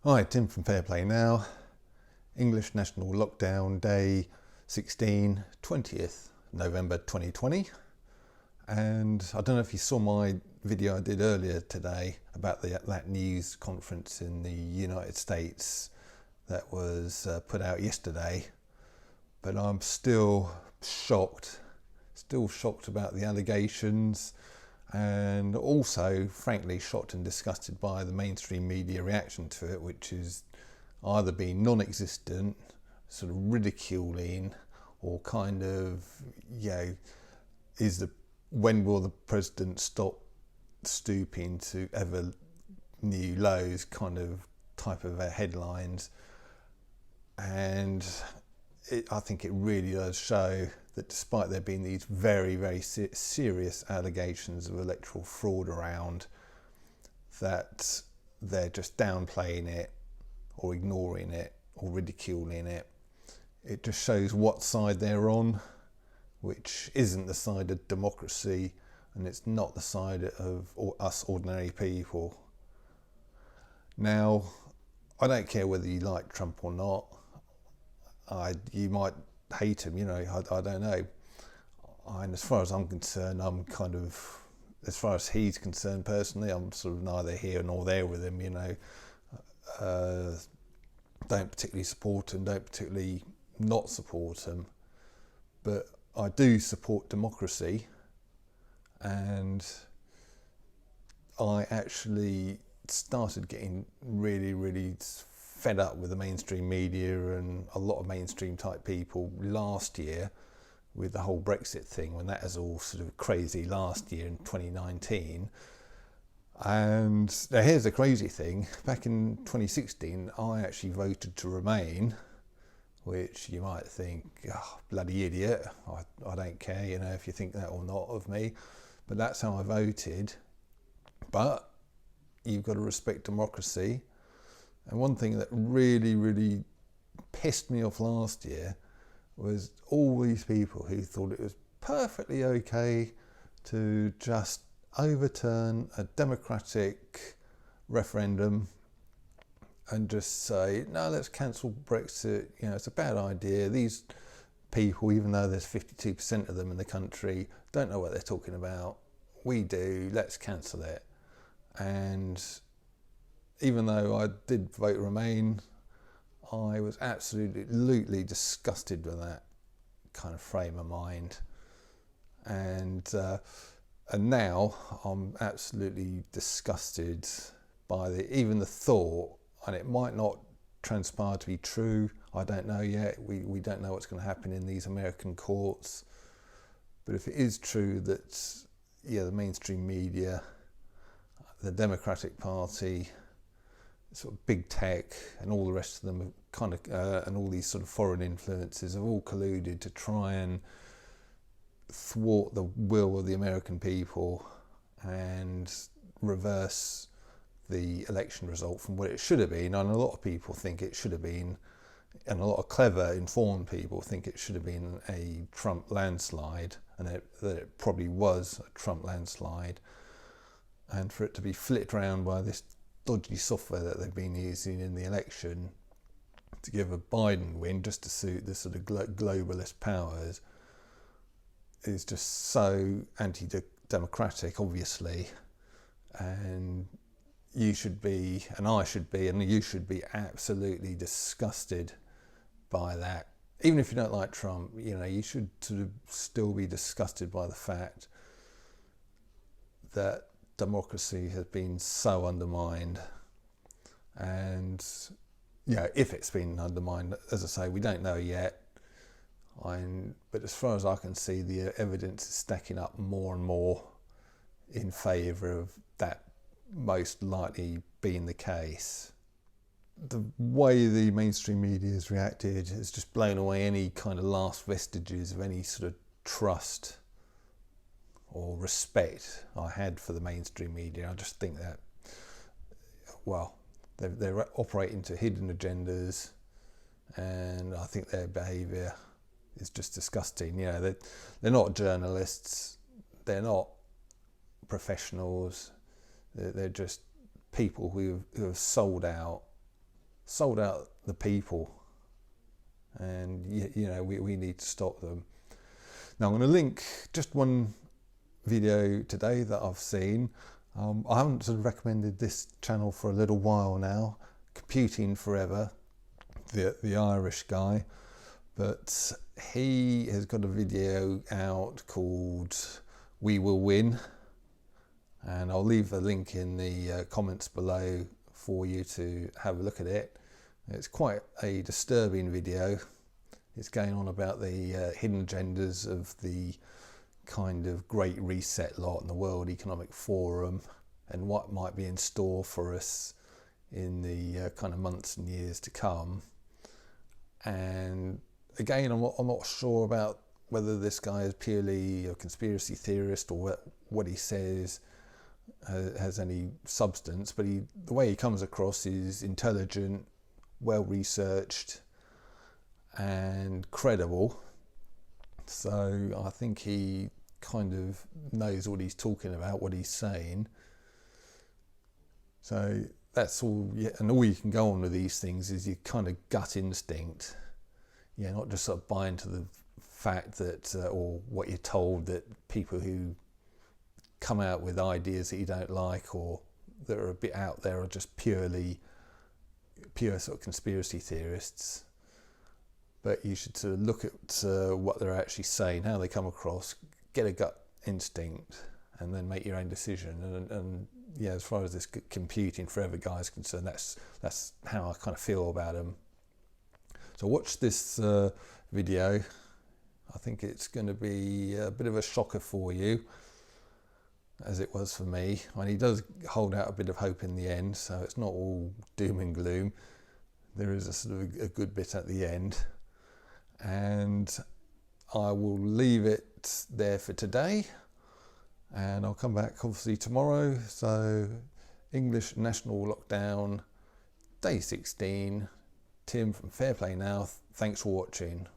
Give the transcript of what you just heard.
Hi, Tim from Fair Play Now. English National Lockdown Day 16, 20th November 2020. And I don't know if you saw my video I did earlier today about that news conference in the United States that was put out yesterday. But I'm still shocked about the allegations, and also frankly shocked and disgusted by the mainstream media reaction to it, which is either being non-existent, sort of ridiculing, or kind of, when will the president stop stooping to ever new lows kind of type of headlines. And I think it really does show that despite there being these very, very serious allegations of electoral fraud around, that they're just downplaying it or ignoring it or ridiculing it. It just shows what side they're on, which isn't the side of democracy, and it's not the side of us ordinary people. Now, I don't care whether you like Trump or not. You might hate him, I don't know. And as far as I'm concerned, as far as he's concerned personally, I'm sort of neither here nor there with him, Don't particularly support him, don't particularly not support him. But I do support democracy, and I actually started getting really, really fed up with the mainstream media and a lot of mainstream type people last year with the whole Brexit thing, when that was all sort of crazy last year in 2019. And now here's the crazy thing. Back in 2016, I actually voted to remain, which you might think, oh, bloody idiot. I don't care, if you think that or not of me. But that's how I voted. But you've got to respect democracy. And one thing that really, really pissed me off last year was all these people who thought it was perfectly okay to just overturn a democratic referendum and just say, no, let's cancel Brexit. It's a bad idea. These people, even though there's 52% of them in the country, don't know what they're talking about. We do. Let's cancel it. And even though I did vote Remain, I was absolutely disgusted with that kind of frame of mind. And now I'm absolutely disgusted by even the thought, and it might not transpire to be true. I don't know yet. We don't know what's going to happen in these American courts. But if it is true that, the mainstream media, the Democratic Party, sort of big tech, and all the rest of them have kind of, and all these sort of foreign influences have all colluded to try and thwart the will of the American people and reverse the election result from what it should have been. And a lot of people think it should have been, and a lot of clever, informed people think it should have been a Trump landslide, and that it probably was a Trump landslide. And for it to be flipped around by this dodgy software that they've been using in the election to give a Biden win just to suit the sort of globalist powers is just so anti-democratic, obviously. And you should be, and I should be, and you should be absolutely disgusted by that. Even if you don't like Trump, you should sort of still be disgusted by the fact that democracy has been so undermined. And if it's been undermined, as I say, we don't know yet. But as far as I can see, the evidence is stacking up more and more in favour of that most likely being the case. The way the mainstream media has reacted has just blown away any kind of last vestiges of any sort of trust or respect I had for the mainstream media. I just think that, they're operating to hidden agendas, and I think their behaviour is just disgusting. They're not journalists, they're not professionals, they're just people who have sold out sold out the people, and you know, we need to stop them. Now I'm going to link just one video today that I've seen. I haven't sort of recommended this channel for a little while now, Computing Forever, the Irish guy, but he has got a video out called We Will Win, and I'll leave the link in the comments below for you to have a look at it. It's quite a disturbing video. It's going on about the hidden agendas of the kind of Great Reset lot and the World Economic Forum, and what might be in store for us in the kind of months and years to come. And again, I'm not sure about whether this guy is purely a conspiracy theorist or what he says has any substance, but the way he comes across is intelligent, well researched and credible. So I think he kind of knows what he's talking about, what he's saying. So that's all, and all you can go on with these things is your kind of gut instinct. Yeah, not just sort of buy into the fact that, or what you're told, that people who come out with ideas that you don't like or that are a bit out there are just pure sort of conspiracy theorists. But you should sort of look at what they're actually saying, how they come across, get a gut instinct, and then make your own decision. And yeah, as far as this Computing Forever guy is concerned, that's how I kind of feel about him. So watch this video. I think it's going to be a bit of a shocker for you, as it was for me. And he does hold out a bit of hope in the end, so it's not all doom and gloom. There is a sort of a good bit at the end. And I will leave it there for today, and I'll come back obviously tomorrow. So English national lockdown, day 16. Tim from Fair Play Now. Thanks for watching.